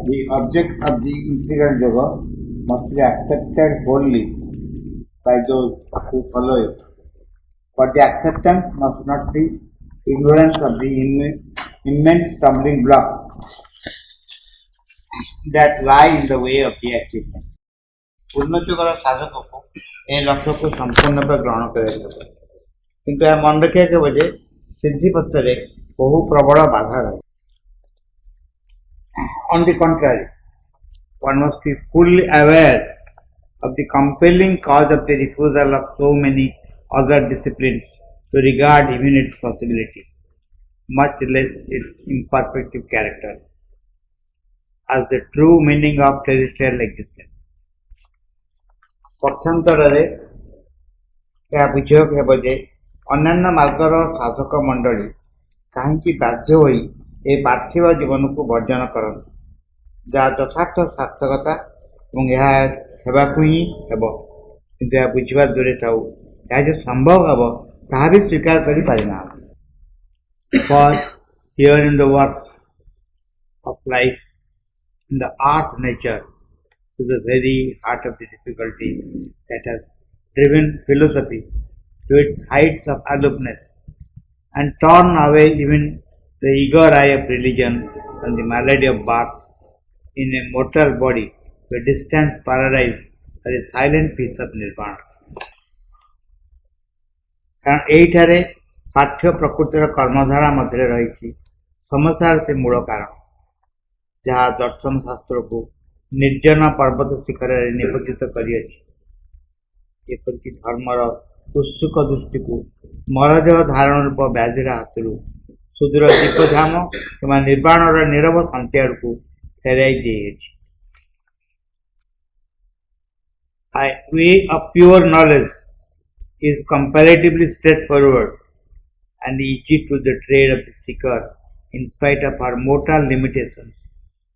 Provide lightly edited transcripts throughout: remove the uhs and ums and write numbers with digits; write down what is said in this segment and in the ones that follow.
The object of the integral yoga must be accepted wholly by those who follow it. But the acceptance must not be ignorance of the immense stumbling blocks that lie in the way of the achievement. ଉନ୍ନତିକର ସାଧକକୁ ଏ ଲକ୍ଷ୍ୟକୁ ସମ୍ପୂର୍ଣ୍ଣ ଭାବେ ଗ୍ରହଣ କରାଯିବ, କିନ୍ତୁ ଏହା ମନେ ରଖିବାକୁ ହେବ ଯେ ସିଦ୍ଧି ପଥରେ ବହୁ ପ୍ରବଳ ବାଧା ରହେ। On the contrary, one must be fully aware of the compelling cause of the refusal of so many other disciplines to regard even its possibility, much less its imperfect character, as the true meaning of terrestrial existence. ପକ୍ଷାନ୍ତରରେ ଏହା ବୁଝିବାକୁ ହେବ ଯେ ଅନ୍ୟାନ୍ୟ ମାର୍ଗର ଶାସକ ମଣ୍ଡଳୀ କାହିଁକି ବାଧ୍ୟ ହୋଇ ଏ ପାର୍ଥିବ ଜୀବନକୁ ବର୍ଜନ କରନ୍ତି, ଯାହା ଯଥାର୍ଥ ସାର୍ଥକତା ଏବଂ ଏହା ହେବାକୁ ହିଁ ହେବ, କିନ୍ତୁ ଏହା ବୁଝିବା ଦୂରେ ଥାଉ ଏହା ଯେ ସମ୍ଭବ ହେବ ତାହା ବି ସ୍ୱୀକାର କରିପାରିନାହାନ୍ତି। For here in the works of life, in the earth nature, to the very heart of the difficulty that has driven philosophy to its heights of aloofness and torn away even the eager eye of religion from the malady of birth in a mortal body to a distant paradise or a silent peace of nirvana. କାରଣ ଏଇଠାରେ ପାଠ୍ୟ ପ୍ରକୃତିର କର୍ମଧାରା ମଧ୍ୟରେ ରହିଛି ସମସ୍ୟାର ସେ ମୂଳ କାରଣ, ଯାହା ଦର୍ଶନ ଶାସ୍ତ୍ରକୁ ନିର୍ଜନ ପର୍ବତ ଶିଖରରେ ନିବୋଧିତ କରିଅଛି। ଏପରିକି ଧର୍ମର ଉତ୍ସୁକ ଦୃଷ୍ଟିକୁ ମରଦେହ ଧାରଣ ରୂପ ବ୍ୟାଧିର ହାତରୁ ସୁଦୂର ଦୀପଧାମ କିମ୍ବା ନିର୍ବାଣର ନୀରବ ଶାନ୍ତି ଆଡ଼କୁ ଫେରାଇ ଦେଇଅଛି। A way of pure knowledge is comparatively straightforward and easy to the trade of the seeker in spite of her mortal limitations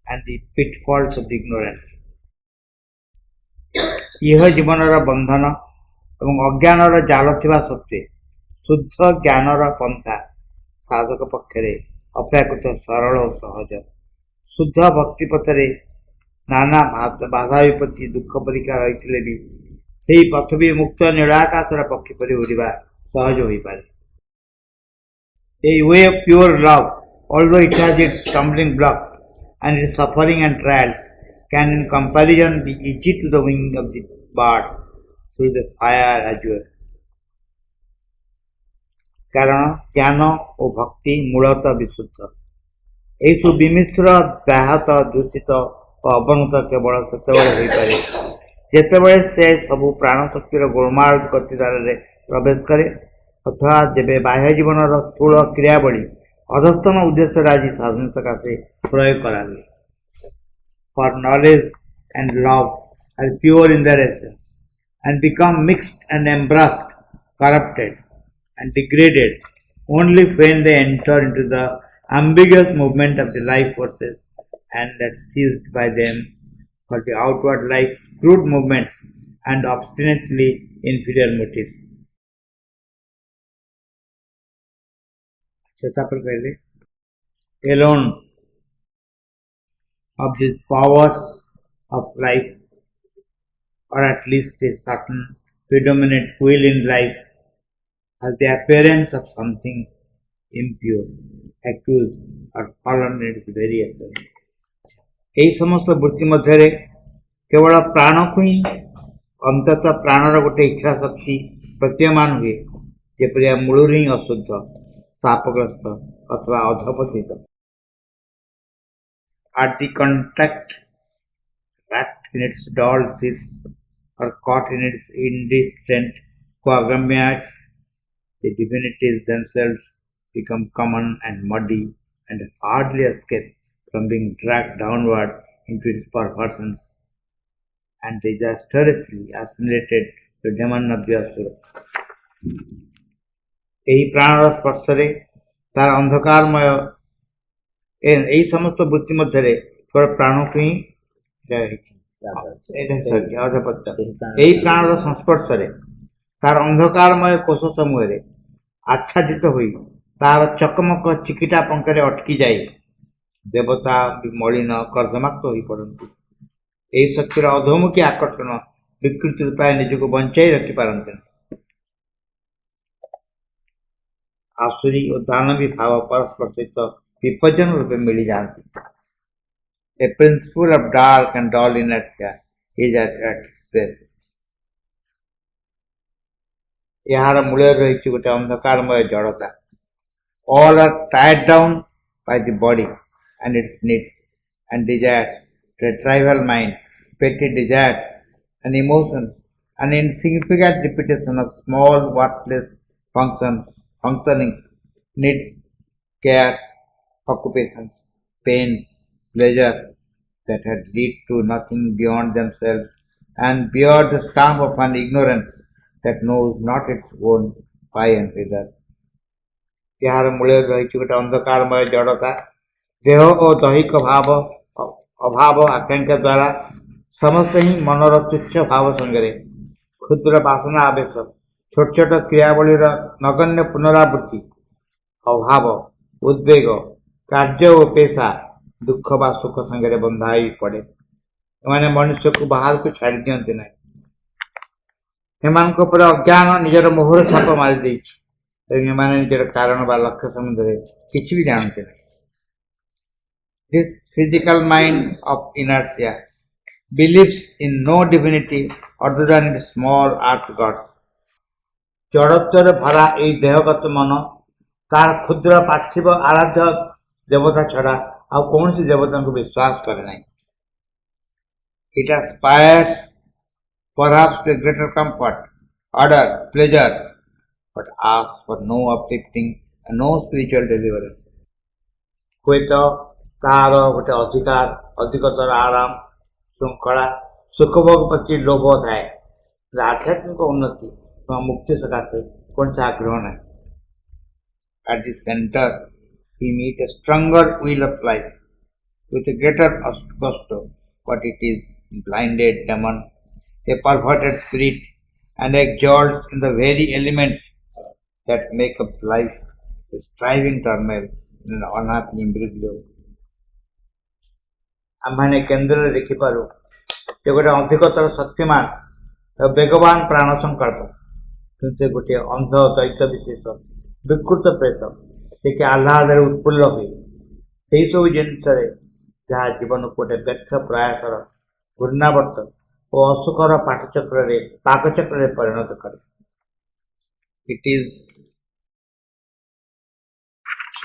and the pitfalls of the ignorance. ଇହ ଜୀବନର ବନ୍ଧନ ଏବଂ ଅଜ୍ଞାନର ଜାଲ ଥିବା ସତ୍ତ୍ୱେ ଶୁଦ୍ଧ ଜ୍ଞାନର ପନ୍ଥା ସାଧକ ପକ୍ଷରେ ଅପେକ୍ଷାକୃତ ସରଳ ଓ ସହଜ। ଶୁଦ୍ଧ ଭକ୍ତି ପଥରେ ନାନା ବାଧା ବିପତ୍ତି ଦୁଃଖ ପରୀକ୍ଷା ରହିଥିଲେ ବି ସେହି ପଥ ବି ମୁକ୍ତ ନୀଳାକାଶର ପକ୍ଷୀ ପରି ଉଡ଼ିବା ସହଜ ହୋଇପାରେ। A way of pure love, although it has its stumbling blocks and its suffering and trials, can in comparison be easy to the wing of the bird through the fire azure. କାରଣ ଜ୍ଞାନ ଓ ଭକ୍ତି ମୂଳତଃ ବିଶୁଦ୍ଧ। ଏହିସବୁ ବିମିଶ୍ର ବ୍ୟାହତ ଦୂଷିତ ଓ ଅବନତ କେବଳ ସେତେବେଳେ ହୋଇପାରେ ଯେତେବେଳେ ସେ ସବୁ ପ୍ରାଣଶକ୍ତିର ଗୋଳମାଳ ଗତିଧାରାରେ ପ୍ରବେଶ କରେ, ଅଥବା ଯେବେ ବାହ୍ୟ ଜୀବନର ସ୍ଥୂଳ କ୍ରିୟାବଳୀ ଅଧସ୍ତନ ଉଦ୍ଦେଶ୍ୟରେ ଆଜି ସାଧନ ସକାଶେ ପ୍ରୟୋଗ କରାହୁଏ। For knowledge and love are pure in their essence and become mixed and embraced, corrupted and degraded only when they enter into the ambiguous movement of the life forces and are seized by them for the outward life crude movements and obstinately inferior motives. Alone of these powers of life, or at least a certain predominant will in life, has the appearance of something impure, accused or fallen in its very essence. ଏହି ସମସ୍ତ ବୃତ୍ତି ମଧ୍ୟରେ କେବଳ ପ୍ରାଣକୁ ହିଁ ଅନ୍ତତଃ ପ୍ରାଣର ଗୋଟେ ଇଚ୍ଛା ଶକ୍ତି ପ୍ରତୀୟମାନ ହୁଏ, ଯେପରି ମୂଳରୁ ହିଁ ଅଶୁଦ୍ଧ, ଶାପଗ୍ରସ୍ତ ଅଥବା ଅଧପତିତ। At the contact, wrapped in its dull sheaths or caught in its indistinct quagmires, the divinities themselves become common and muddy and hardly escape from being dragged downward into its perversions and disastrously assimilated to the demon of the asura. ଏହି ପ୍ରାଣର ସ୍ପର୍ଶରେ ତାର ଅନ୍ଧକାରମୟ ଏହି ସମସ୍ତ ବୃତ୍ତି ମଧ୍ୟରେ କେବଳ ପ୍ରାଣକୁ ହିଁ ଏହି ପ୍ରାଣର ସଂସ୍ପର୍ଶରେ ତାର ଅନ୍ଧକାରମୟ କୋଷ ସମୂହରେ ଆଚ୍ଛାଦିତ ହୋଇ ତାର ଚକମକ ଚିକିଟା ପଙ୍କରେ ଅଟକି ଯାଇ ଦେବତା ବି ମଳିନ କର୍ଦମାକ୍ତ ହୋଇପଡ଼ନ୍ତି। ଏହି ଶକ୍ତିର ଅଧୋମୁଖୀ ଆକର୍ଷଣ ବିକୃତିରୁ ପ୍ରାୟ ନିଜକୁ ବଞ୍ଚାଇ ରଖିପାରନ୍ତିନି। ଆସୁରୀ ଓ ଦାନବୀ ଭାବ ପରସ୍ପର ସହିତ ବିପଜ୍ଜନ ରୂପେ ମିଳିଯାଆନ୍ତି। A principle of dark and dull inertia is at its base. ଏହାର ମୂଳରେ ରହିଛି ଗୋଟେ ଅନ୍ଧକାରମୟ ଜଡ଼ତା। All are tied down by the body and its needs and desires, the tribal mind, petty desires and emotions, an insignificant repetition of small worthless functionings, needs, cares, occupations, pains, pleasures that had lead to nothing beyond themselves and bear the stamp of an ignorance that knows not its own why and whither. ଏହାର ମୂଳରେ ରହିଛି ଗୋଟେ ଅନ୍ଧକାରମୟ ଜଡ଼ତା। ଦେହ ଓ ଦୈହିକ ଭାବ ଅଭାବ ଆକାଂକ୍ଷା ଦ୍ୱାରା ସମସ୍ତେ ହିଁ ମନର ତୁଚ୍ଛ ଭାବ ସଙ୍ଗରେ କ୍ଷୁଦ୍ର ବାସନା ଆବେଶ, ଛୋଟ ଛୋଟ କ୍ରିୟାବଳୀର ନଗଣ୍ୟ ପୁନରାବୃତ୍ତି, ଅଭାବ, ଉଦ୍ବେଗ, କାର୍ଯ୍ୟ ଓ ପେଶା, ଦୁଃଖ ବା ସୁଖ ସାଙ୍ଗରେ ବନ୍ଧା ହୋଇ ପଡ଼େ। ଏମାନେ ମନୁଷ୍ୟକୁ ବାହାରକୁ ଛାଡ଼ି ଦିଅନ୍ତି ନାହିଁ। ଏମାନଙ୍କ ଉପରେ ଅଜ୍ଞାନ ନିଜର ମୋହର ଛାପ ମାରିଦେଇଛି ଏବଂ ଏମାନେ ନିଜର କାରଣ ବା ଲକ୍ଷ୍ୟ ସମ୍ବନ୍ଧରେ କିଛି ବି ଜାଣନ୍ତି ନାହିଁ। This physical mind of inertia believes in no divinity other than its small earth god. ଜଡ଼ତ୍ୱରେ ଭରା ଏହି ଦେହଗତ ମନ ତାର କ୍ଷୁଦ୍ର ପାର୍ଥିବ ଆରାଧ୍ୟ ଦେବତା ଛଡ଼ା ଆଉ କୌଣସି ଦେବତାଙ୍କୁ ବିଶ୍ୱାସ କରେ ନାହିଁ। It aspires perhaps to a greater comfort, order, pleasure, but asks for no uplifting and no spiritual deliverance. ହୁଏତ ତାହାର ଗୋଟେ ଅଧିକତର ଆରାମ, ଶୃଙ୍ଖଳା, ସୁଖଭୋଗ ପ୍ରତି ଲୋଭ ଥାଏ, ଆଧ୍ୟାତ୍ମିକ ଉନ୍ନତି ଏବଂ ମୁକ୍ତି ସକାଶେ କୌଣସି ଆଗ୍ରହ ନାହିଁ। At the center, we meet a stronger will of life with a greater gusto, but it is blinded demon, a perverted spirit, and exalts in the very elements that make up life, a striving turmoil in an unhappy imbroglio. आम्हाने केंद्र देखिपारू जे गोटे अधिकतर शक्तिमान और बेगवान प्राण संकल्प किंतु गोटे अंध दैत्य विशेष विकृत प्रेत से आह्लादे उत्फुल्ल हुए से सब जिनस जहाँ जीवन को गोटे व्यर्थ प्रयासर घूर्णावर्त और असुखर पाकचक्र परिणत करे। It is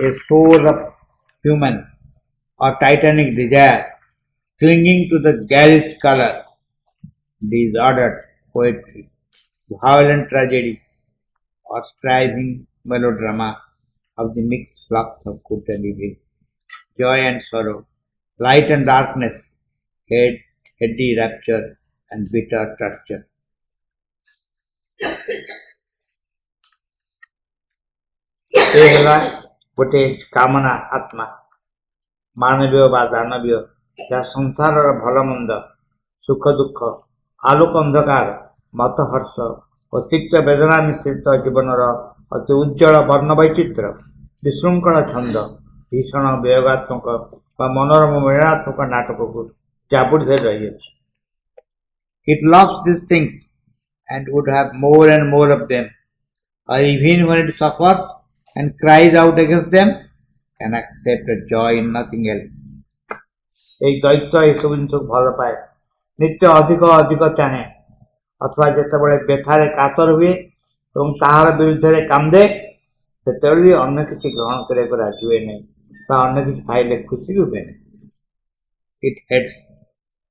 a soul of human or titanic desire clinging to the garish color, disordered poetry, violent tragedy, or striving melodrama of the mixed flux of good and evil, joy and sorrow, light and darkness, heady rapture and bitter torture. ଏ ହେଲା ଗୋଟେ କାମନା ଆତ୍ମା, ମାନବୀୟ ବା ଦାନବୀୟ, ଯାହା ସଂସାରର ଭଲ ମନ୍ଦ, ସୁଖ ଦୁଃଖ, ଆଲୋକ ଅନ୍ଧକାର, ମତ ହର୍ଷ ଓ ତିକ୍ତ ବେଦନା ମିଶ୍ରିତ ଜୀବନର ଅତି ଉଜ୍ଜଳ ବର୍ଣ୍ଣ ବୈଚିତ୍ର୍ୟ, ବିଶୃଙ୍ଖଳ ଛନ୍ଦ, ଭୀଷଣ ବିୟୋଗାତ୍ମକ ବା ମନୋରମ ମିଳନାତ୍ମକ ନାଟକକୁ ଜାବୁଡ଼ି ଧରି ରହିଅଛି। It loves these things and would have more and more of them, or even when it suffers and cries out against them, can accept a joy in nothing else. এই দৈত্য ଏସବୁ ଜିନିଷକୁ ଭଲ ପାଏ, ନିତ୍ୟ ଅଧିକ ଅଧିକ ଚାହେଁ, ଅଥବା ଯେତେବେଳେ ବ୍ୟଥାରେ କାତର ହୁଏ ଏବଂ ତାହାର ବିରୁଦ୍ଧରେ କାନ୍ଦେ ସେତେବେଳେ ବି ଅନ୍ୟ କିଛି ଗ୍ରହଣ କରିବାକୁ ରାଜି ହୁଏ ନାହିଁ ବା ଅନ୍ୟ କିଛି ପାଇଲେ ଖୁସି ବି ହୁଏ ନାହିଁ। It hates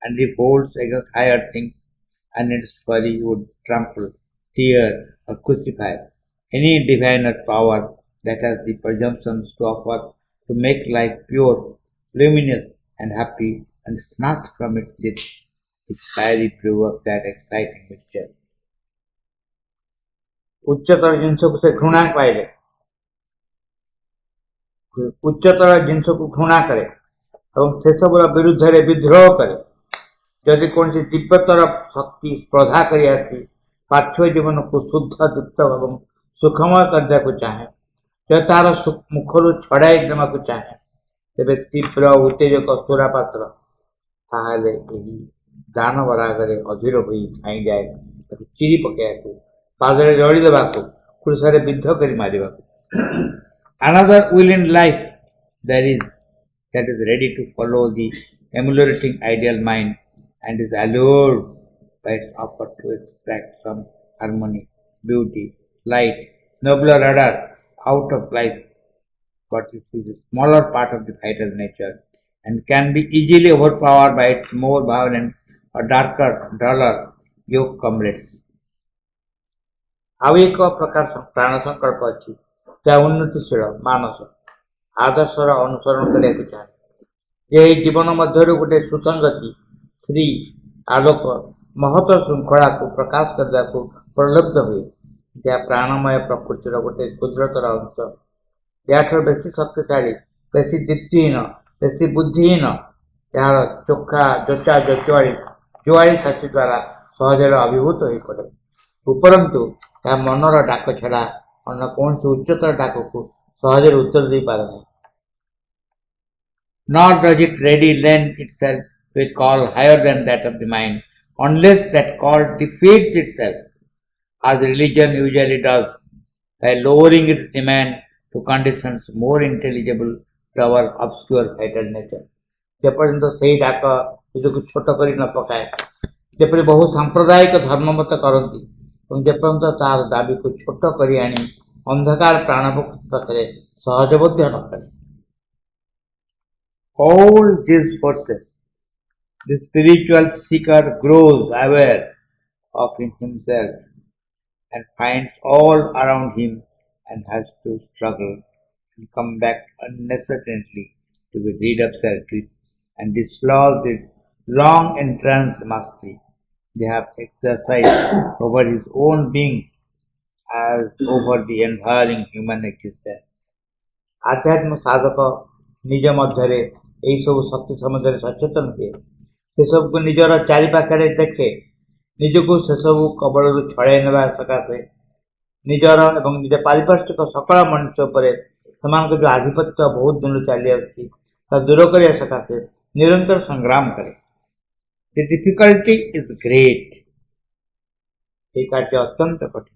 and revolts against higher things, and its fury would trample, tear, or crucify any diviner power that has the presumptions to offer to make life pure, luminous, and happy, and snatch from its lips the fiery brew of that exciting mixture. उच्चतर जिनसକୁ ସେ ଘୃଣା ପାଇଲେ, ଉଚ୍ଚତର ଜିନିଷକୁ ଘୃଣା କରେ ଏବଂ ସେସବୁର ବିରୁଦ୍ଧରେ ବିଦ୍ରୋହ କରେ। ଯଦି କୌଣସି ଦିବ୍ୟତର ଶକ୍ତି ସ୍ପର୍ଦ୍ଧା କରି ଆସି ପାର୍ଥିବ ଜୀବନକୁ ଶୁଦ୍ଧ ଯୁକ୍ତ ଏବଂ ସୁଖମୟ କରିବାକୁ ଚାହେଁ, ଯଦି ତାହାର ମୁଖରୁ ଛଡ଼ାଇ ଦେବାକୁ ଚାହେଁ, तेबे तीव्र उत्तेजक सुरापात्र ताहले एही दानवर आगरे अधीर होई ठाई जाए ताकू चिरी पकाइବାକୁ पादरे जड़ी देवाकू कृषारे विद्ध करी मारिबाकू another will in life there is that is ready to follow the emulating ideal mind and is allured by its offer to extract some harmony, beauty, light, nobler order out of life. But this is a smaller part of the vital nature and can be easily overpowered by its more violent or darker, duller yoke comrades. ଆଉ ଏକ ପ୍ରକାର ପ୍ରାଣ ସଂକଳ୍ପ ଅଛି ଯାହା ଉନ୍ନତିଶୀଳ ମାନସ ଆଦର୍ଶର ଅନୁସରଣ କରିବାକୁ ଚାହେଁ। ଏହି ଜୀବନ ମଧ୍ୟରୁ ଗୋଟେ ସୁସଙ୍ଗତି ଶ୍ରୀ ଆଲୋକ ମହତ ଶୃଙ୍ଖଳାକୁ ପ୍ରକାଶ କରିବାକୁ ପ୍ରଲବ୍ଧ ହୁଏ ଯାହା ପ୍ରାଣମୟ ପ୍ରକୃତିର ଗୋଟେ କ୍ଷୁଦ୍ରତର ଅଂଶ। ଏହାଠାରୁ ବେଶୀ ଶକ୍ତିଶାଳୀ, ବେଶୀ ଦୀପ୍ତିହୀନ, ବେଶୀ ବୁଦ୍ଧିହୀନ ଏହାର ଚୋଖା ଜୋଚା ଜୁଆଳି ଶାସ୍ତି ଦ୍ୱାରା ସହଜରେ ଅଭିଭୂତ ହୋଇପଡ଼େ। ଉପରନ୍ତୁ ଏହା ମନର ଡାକ ଛଡ଼ା ଅନ୍ୟ କୌଣସି ଉଚ୍ଚତର ଡାକକୁ ସହଜରେ ଉତ୍ତର ଦେଇପାରେ ନାହିଁ। Nor does it ready lend itself to a call higher than that of the mind, unless that call defeats itself, as religion usually does, by lowering its demand to conditions more intelligible to our obscure vital nature. ଯେପର୍ଯ୍ୟନ୍ତ ସେହି ଡାକ ନିଜକୁ ଛୋଟ କରି ନ ପକାଏ, ଯେପରି ବହୁ ସାମ୍ପ୍ରଦାୟିକ ଧର୍ମମତ କରନ୍ତି ଏବଂ ଯେପର୍ଯ୍ୟନ୍ତ ତାହାର ଦାବିକୁ ଛୋଟ କରି ଆଣି ଅନ୍ଧକାର ପ୍ରାଣପକ୍ଷୀ ପାଖରେ ସହଜବୋଧ୍ୟ ନ କରେ। All these forces, the spiritual seeker grows aware of in himself and finds all around him and has to struggle and come back uncertainly to be rid of their grip and dislodge the long entranced mastery they have exercised over his own being as over the environing human existence. आध्यात्म साधक निज मध्य यही सब शक्ति सम्बन्ध सचेतन हुए से सबको निजर चारिपाखे देखे निजको से सब कबल छड़ाई ना सकाशे निजर एवं निज पारिपार्श्विक सकल मनुष्य पर से जो आधिपत्य बहुत दिन चली आ दूर करने सकाशे निरंतर संग्राम करे। The difficulty is great. ये कार्य अत्यंत कठिन,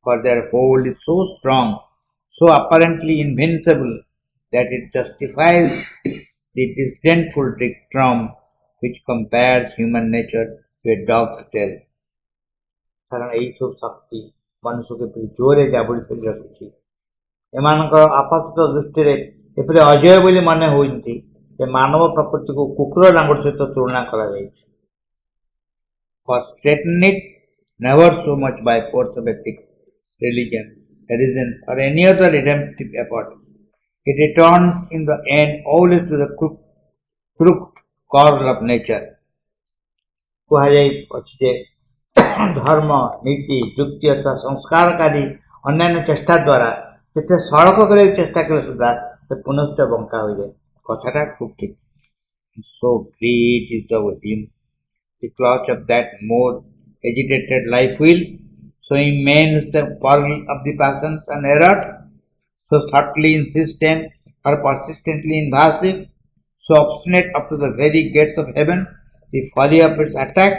for their hold is so strong, so apparently invincible that it justifies the disdainful dictum which compares human nature to a dog's tail. कारण यही सब शक्ति मनुष्य के प्रति जोरे जाबुड़ी कर रखुची एमानकर आपात दृष्टि रे एपरे अजय बोली माने होइंती जे मानव प्रकृति को कुकुर लांगुर सहित तुलना करा जायछि। For straighten it never so much by force of ethics, religion, reason or any other redemptive effort. It returns in the end always to the crooked course of nature. कुहाଯାଇ ଅଛି ଯେ धर्म नीति युक्ति अथवा संस्कारकारी अन्यान्य चेष्टा द्वारा जिते सड़क कर चेष्टा कले सुधा से पुनश्च बंका हो जाए कथाटा खूब ठीक। So great is the whim, the clutch of that more agitated life wheel, so immense the pearl of the passions and errors, so subtly insistent or persistently invasive, so obstinate up to the very gates of heaven, the folly of its attack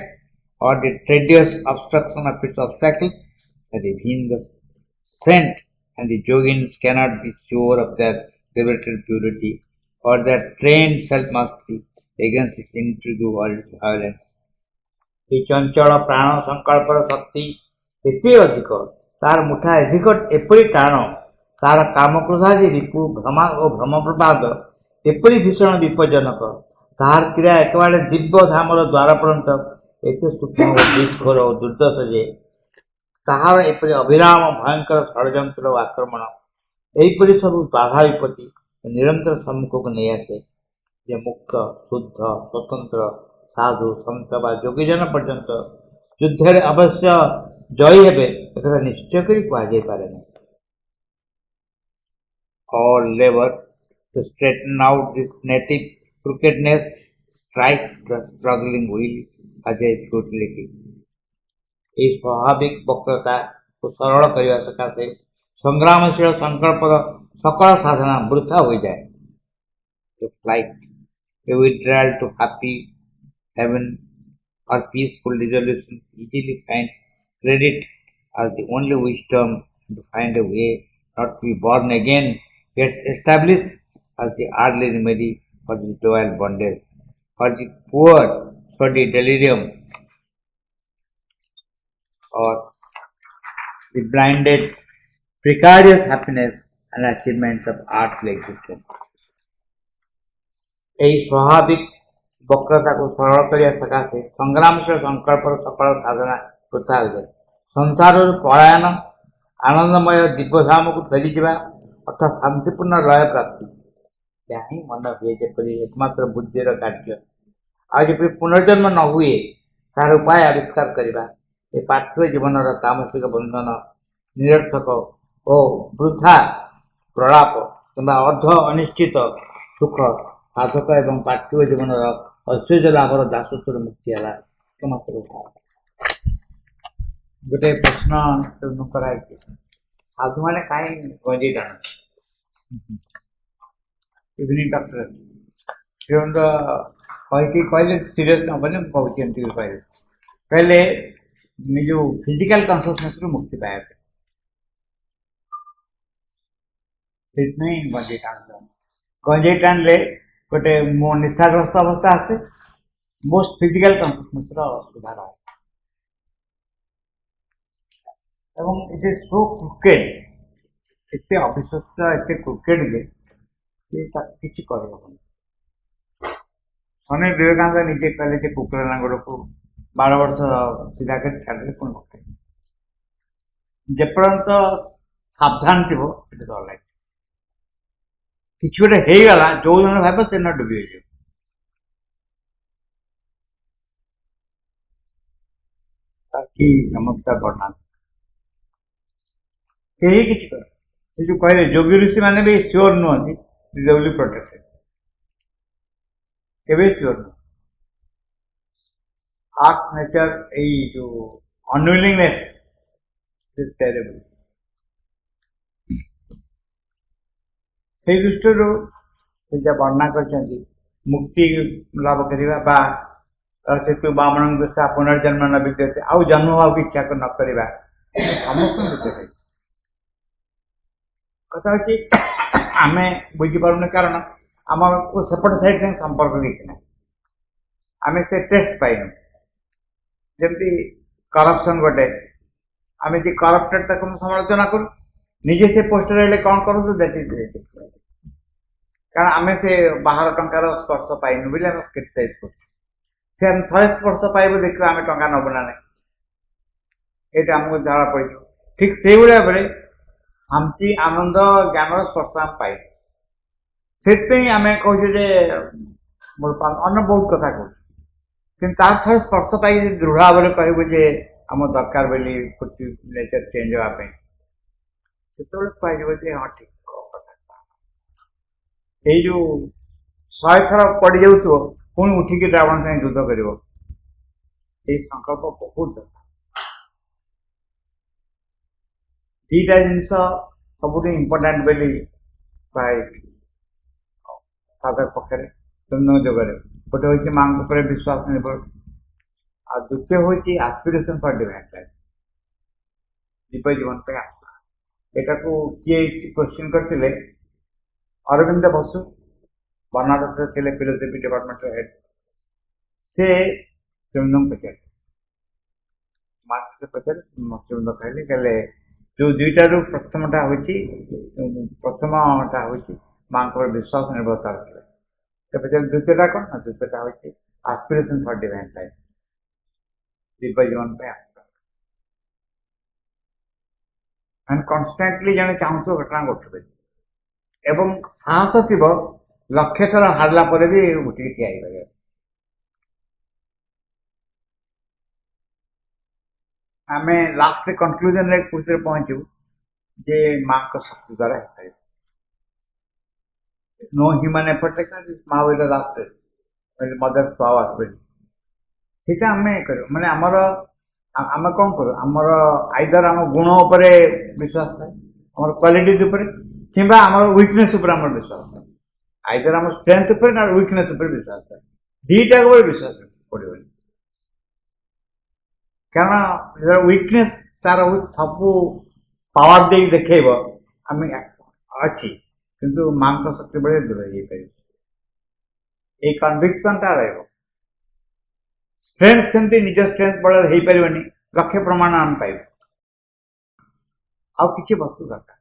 or the treacherous obstruction of its obstacles, that even the saint and the yogins cannot be sure of their liberated purity or their trained self-mastery against its intrigue or its violence. ये चंचल प्राण संकल्पर शक्ति एते अधिक तार मुठा अधिक एपरी टाण तार कामक्रोधादि रिपु भ्रमा और भ्रम प्रपाद एपरी भीषण विपज्जनक तार क्रिया एकेबारे दिव्य धामर द्वार पर्यंत एते सूक्ष्म और दुष्घोर और दुर्दश जे ताहार एपरी अभिराम भयंकर षड्यंत्र और आक्रमण एहीपरि सब बाधा विपत्ति निरंतर सम्मुख को नहीं आसे जे मुक्त शुद्ध स्वतंत्र साधु संत बा योगीजन पर्यंत युद्ध अवश्य जयी हेबे एकथा निश्चय करी कहुई पारे नहीं। All labor to straighten out this native crookedness strikes the struggling wheel as a futility. ये स्वाभाविक वक्रता को सरल करने सकाशे संग्रामशील संकल्प सकल साधना वृथा हो जाए। a flight, a withdrawal to happy heaven, or peaceful resolution easily finds credit as the only wisdom to find a way not to be born again gets established as the early remedy for the dual bondage, for the poor, for the delirium, or the blinded, precarious happiness and achievements of earthly existence. ଏହି ସ୍ୱାଭାବିକ ବକ୍ରତାକୁ ସରଳ କରିବା ସକାଶେ ସଂଗ୍ରାମଶୀଳ ସଂକଳ୍ପର ସଫଳ ସାଧନା ବୃଥା ହୋଇଯାଏ। ସଂସାରରୁ ପଳାୟନ, ଆନନ୍ଦମୟ ଦିବ୍ୟଧାମକୁ ଫେରିଯିବା ଅର୍ଥାତ୍ ଶାନ୍ତିପୂର୍ଣ୍ଣ ଲୟ ପ୍ରାପ୍ତି, ଏହା ହିଁ ମନ ହୁଏ ଯେପରି ଏକମାତ୍ର ବୁଦ୍ଧିର କାର୍ଯ୍ୟ। ଆଉ ଯେପରି ପୁନର୍ଜନ୍ମ ନ ହୁଏ ତାହାର ଉପାୟ ଆବିଷ୍କାର କରିବା, ଏ ପାର୍ଥିବ ଜୀବନର ତାମସିକ ବନ୍ଧନ, ନିରର୍ଥକ ଓ ବୃଥା ପ୍ରଳାପ କିମ୍ବା ଅର୍ଦ୍ଧ ଅନିଶ୍ଚିତ ସୁଖ ସାଧକ ଏବଂ ପାର୍ଥିବ ଜୀବନର ଐଶ୍ୱର୍ଯ୍ୟ ଲାଭର ଦାସତ୍ୱରୁ ମୁକ୍ତି ହେଲା ଏକମାତ୍ର ଉପାୟ। ଗୋଟେ ପ୍ରଶ୍ନ କରାଯାଇଛି, ସାଧୁମାନେ କାହିଁ ଗଞ୍ଜେଇ ଟାଣନ୍ତି? ଇଭିନିଂ ଡକ୍ଟର କହିଲେ ସିରିୟସ୍ ନେବନି, ମୁଁ କହୁଛି ଏମିତି କହିଲେ ଯେଉଁ ଫିଜିକାଲ କନସିୟସନେସରୁ ମୁକ୍ତି ପାଇବା ପାଇଁ, ସେଇଥିପାଇଁ ଗଞ୍ଜେଇ ଟାଣନ୍ତି। ଗଞ୍ଜେଇ ଟାଣିଲେ ଗୋଟେ ମୋ ନିଶାଗ୍ରସ୍ତ ଅବସ୍ଥା ଆସେ, ମୋଷ୍ଟ ଫିଜିକାଲ କନସିୟସନେସର ସୁଧାର ହୁଏ ଏବଂ ଇଟ୍ ଇଜ୍ ସୋ କ୍ରିକେଟ୍, ଏତେ ଅବିଶ୍ୱସ୍ତ, ଏତେ କ୍ରିକେଟ୍ ଯେ ତାକୁ କିଛି କରିହେବନି। ସ୍ୱାମୀ ବିବେକାନନ୍ଦ ନିଜେ କହିଲେ ଯେ କୁକୁର ଲାଙ୍ଗୁଡ଼କୁ 12 ବର୍ଷ ସିଧା କରି ଛାଡ଼ିଲେ ପୁଣି ପକାଏ। ଯେପର୍ଯ୍ୟନ୍ତ ସାବଧାନ ଥିବ ସେଠି ଡର ଲାଗେ। କିଛି ଗୋଟେ ହେଇଗଲା, ଯୋଉ ଜଣ ଭାବ ସେ ନ ଡୁବି ହେଇଯିବ। ତାର କି ଚମତ୍କାର ବର୍ଣ୍ଣନା, କେହି କିଛି କରେ। ସେ ଯୋଉ କହିଲେ ଯୋଗୀ ଋଷି ମାନେ ବି ସିଓର ନୁହନ୍ତି, ପ୍ରୋଟେକ୍ଟେଡ, କେବେ ସିଓର ନୁହଁ। ଆର୍ଟ ନେଚର ଏଇ ଯୋଉ ଅନୱିଲିଂନେସ୍ ଟେରେବଲ୍। ସେଇ ଦୃଷ୍ଟିରୁ ସେ ଯାହା ବର୍ଣ୍ଣନା କରିଛନ୍ତି ମୁକ୍ତି ଲାଭ କରିବା ବା ସେତୁ ବାମଣ ଦୃଷ୍ଟା ପୁନର୍ଜନ୍ମ ନ ବିଦ୍ୟତେ, ଆଉ ଜନ୍ମ ହେବାକୁ ଇଚ୍ଛା ନ କରିବା, ସମସ୍ତଙ୍କ ଭିତରେ କଥା ହଉଛି ଆମେ ବୁଝିପାରୁନି, କାରଣ ଆମର ସେପଟ ସାଇଡ୍ ସାଙ୍ଗେ ସମ୍ପର୍କ କିଛି ନାହିଁ, ଆମେ ସେ ଟେଷ୍ଟ ପାଇନୁ। ଯେମିତି କରପ୍ସନ୍ ଗୋଟେ, ଆମେ ଯେ କରପ୍ଟେଡ୍ ତାକୁ ସମାଲୋଚନା କରୁ, ନିଜେ ସେ ପୋଷ୍ଟରେ ରହିଲେ କ'ଣ କରନ୍ତୁ, କାରଣ ଆମେ ସେ ବାହାର ଟଙ୍କାର ସ୍ପର୍ଶ ପାଇନୁ ବୋଲି ଆମେ କ୍ରିଟିସାଇଜ୍ କରୁଛୁ। ସେ ଆମେ ଥରେ ସ୍ପର୍ଶ ପାଇବୁ, ଦେଖିବା ଆମେ ଟଙ୍କା ନେବୁ ନା ନାହିଁ, ଏଇଟା ଆମକୁ ଜଣା ପଡ଼ିଯିବ। ଠିକ୍ ସେଇଭଳି ଭାବରେ ଶାନ୍ତି, ଆନନ୍ଦ, ଜ୍ଞାନର ସ୍ପର୍ଶ ଆମେ ପାଇବୁ। ସେଥିପାଇଁ ଆମେ କହୁଛୁ ଯେ ଅନ୍ୟ ବହୁତ କଥା କହୁଛୁ, କିନ୍ତୁ ତାର ଥରେ ସ୍ପର୍ଶ ପାଇକି ଦୃଢ଼ ଭାବରେ କହିବୁ ଯେ ଆମ ଦରକାର ବୋଲି ପୃଥିବୀ ନେଚର ଚେଞ୍ଜ ହେବା ପାଇଁ, ସେତେବେଳେ କୁହାଯିବ ଯେ ହଁ ଠିକ୍ କଥା। ଏଇ ଯୋଉ 100 ଥର ପଡ଼ିଯାଉଥିବ ପୁଣି ଉଠିକି ରାବଣ ସାଙ୍ଗେ ଯୁଦ୍ଧ କରିବ, ଏଇ ସଂକଳ୍ପ ବହୁତ ଦରକାର। ଦିଟା ଜିନିଷ ସବୁଠୁ ଇମ୍ପୋର୍ଟାଣ୍ଟ ବୋଲି କୁହାଯାଇଛି ସାଧକ ପକ୍ଷରେ ଯୋଗରେ। ଗୋଟେ ହେଉଛି ମାଙ୍କ ଉପରେ ବିଶ୍ୱାସ ନିର୍ଭର, ଆଉ ଦ୍ୱିତୀୟ ହେଉଛି ଆସ୍ପିରେସନ୍ ଫର୍ ଡିଭାଇନ୍ ଲାଇଫ୍, ଦିବ୍ୟ ଜୀବନ ପାଇଁ ଆଶା। ଏଟାକୁ କିଏ କ୍ୱେଶ୍ଚିନ୍ କରିଥିଲେ? ଅରବିନ୍ଦ ବସୁ, ବନାରସରେ ଥିଲେ ଫିଲୋସଫି ଡିପାର୍ଟମେଣ୍ଟର ହେଡ୍। ସେ ଶ୍ରୀମନ୍ଦଙ୍କୁ ପଚାରିଲେ, ଶ୍ରୀମନ୍ଦ କହିଲେ ଯୋଉ ଦୁଇଟାରୁ ପ୍ରଥମଟା ହେଉଛି ମାଙ୍କ ଉପରେ ବିଶ୍ୱାସ ନିର୍ଭରତା ରଖିଲେ। ଦ୍ୱିତୀୟଟା କ'ଣ? ନା ଦ୍ୱିତୀୟଟା ହେଉଛି ଆସ୍ପିରେସନ୍ ଫର୍ ଡିଭାଇନ୍ ଲାଇଫ୍, ଦିବ୍ୟ ଜୀବନ ପାଇଁ ଆଶା। ମାନେ କନଷ୍ଟାଣ୍ଟଲି ଜଣେ ଚାହୁଁଥିବ ଘଟଣା ଘଟୁଥିବେ ଏବଂ ସାହସ ଥିବ ଲକ୍ଷ ଥର ହାରିଲା ପରେ ବି ଉଠିକି ଠିଆ ହେଇପାରିବ। ଆମେ ଲାଷ୍ଟରେ କନକ୍ଲୁଜନରେ କୋଉଥିରେ ପହଞ୍ଚିବୁ ଯେ ମାଙ୍କ ଶକ୍ତି ଦ୍ୱାରା ହେଇପାରିବ। नो ह्यूमन एफर्ट ମା ୱିଲ୍ ଲାଷ୍ଟରେ ମଦର୍ସ ପାୱାର ବୋଲି, ସେଇଟା ଆମେ କରିବୁ। ମାନେ ଆମର ଆମେ କ'ଣ କରୁ, ଆମର ଆଇଦର ଆମ ଗୁଣ ଉପରେ ବିଶ୍ୱାସ ଥାଏ, ଆମର କ୍ୱାଲିଟିଜ୍ ଉପରେ, କିମ୍ବା ଆମର ୱିକନେସ୍ ଉପରେ ଆମର ବିଶ୍ୱାସ ଥାଏ। आइदर आम स्ट्रेंथ उपर ना वीकनेस उपर विश्वास था दीटा उपर विश्वास पड़ो कारण वीकनेस तार सब पावर दे देखेब आम अच्छी किंतु मांस शक्ति बड़े दूर ये कन्विक्शन टा रहा स्ट्रेंथ सेमती निज स्ट्रेंथ बल हो पारे लक्ष्य प्रमाण आम पाइब आउ किसी वस्तु दरकार